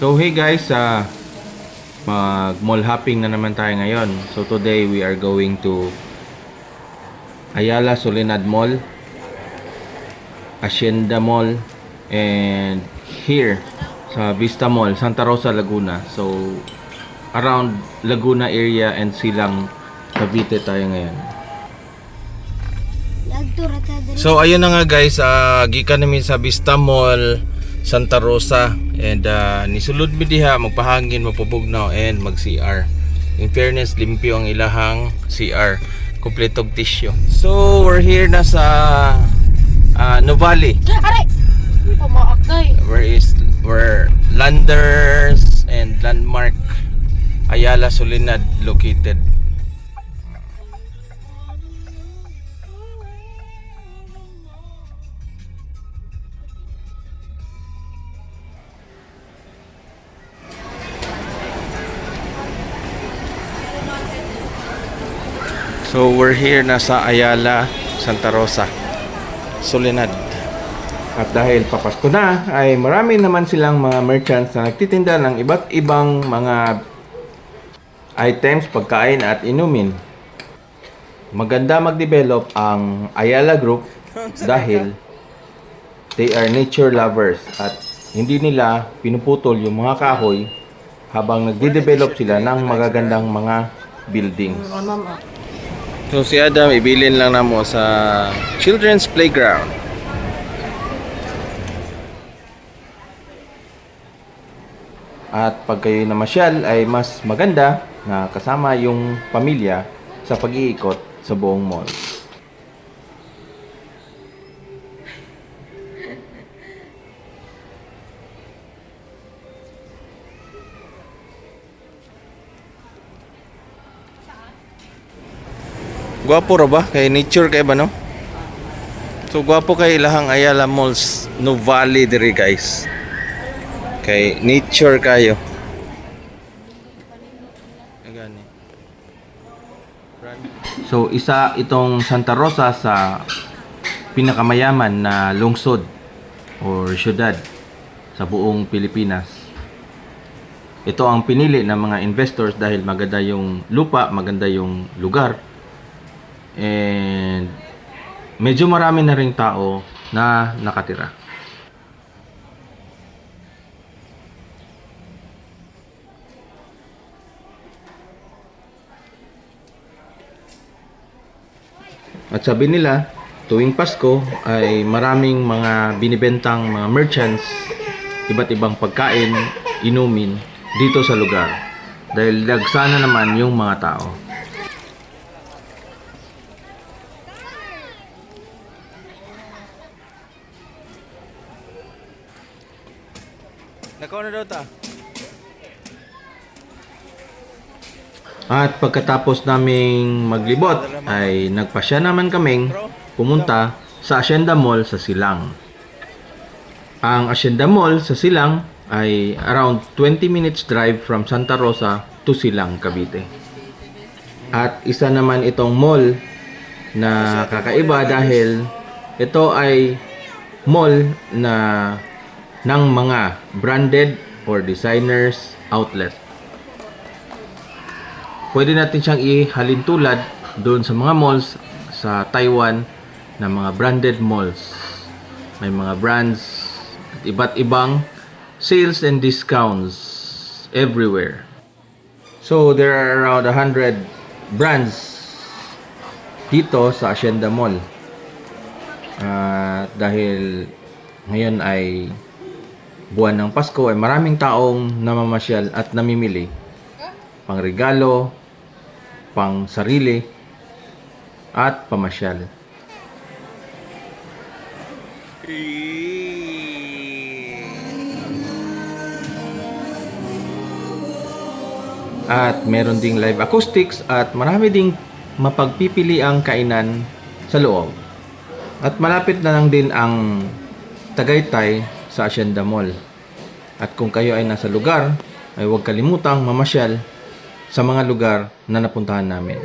So hey guys, mag mall hopping na naman tayo ngayon. So today we are going to Ayala Soledad Mall, Hacienda Mall, and here sa Vista Mall, Santa Rosa, Laguna. So around Laguna area and Silang, Cavite tayo ngayon. So ayun na nga guys, gikan namin sa Vista Mall, Santa Rosa, and nisulod mi diha magpahangin, magpubugnaw and mag CR. In fairness, limpyo ang ilahang CR, kompletong tissue. So we're here na sa Nuvali, where Landers and Landmark Ayala Soledad located. So we're here na sa Ayala, Santa Rosa, Soledad. At dahil papasko na, ay marami naman silang mga merchants na nagtitinda ng iba't ibang mga items, pagkain at inumin. Maganda mag-develop ang Ayala Group dahil they are nature lovers at hindi nila pinuputol yung mga kahoy habang nagde-develop sila ng magagandang mga buildings. So si Adam, ibilin lang na mo sa children's playground. At pag kayo namasyal ay mas maganda na kasama yung pamilya sa pag-iikot sa buong mall. Gwapo ra ba? Kay nature kay ba no? So gwapo kay ilahang Ayala Malls Nuvali diri guys. Kay nature kayo. So isa itong Santa Rosa sa pinakamayaman na lungsod or syudad sa buong Pilipinas. Ito ang pinili ng mga investors dahil maganda yung lupa, maganda yung lugar. And medyo marami na ring tao na nakatira. At sabi nila, tuwing Pasko ay maraming mga binibentang mga merchants, iba't ibang pagkain, inumin dito sa lugar. Dahil dagsana naman yung mga tao. Nakaw na daw ta. At pagkatapos naming maglibot ay nagpasya naman kaming pumunta sa Hacienda Mall sa Silang. Ang Hacienda Mall sa Silang ay around 20 minutes drive from Santa Rosa to Silang, Cavite. At isa naman itong mall na kakaiba dahil ito ay mall na ng mga branded or designers outlet. Pwede natin siyang ihalin tulad doon sa mga malls sa Taiwan na mga branded malls. May mga brands at iba't ibang sales and discounts everywhere. So there are around 100 brands dito sa Hacienda Mall. Dahil ngayon ay buwan ng Pasko ay maraming taong namamasyal at namimili pang regalo, pang sarili at pamasyal. At meron ding live acoustics at marami ding mapagpipili ang kainan sa loob. At malapit na lang din ang Tagaytay sa Hacienda Mall. At kung kayo ay nasa lugar, ay huwag kalimutang mamasyal sa mga lugar na napuntahan namin.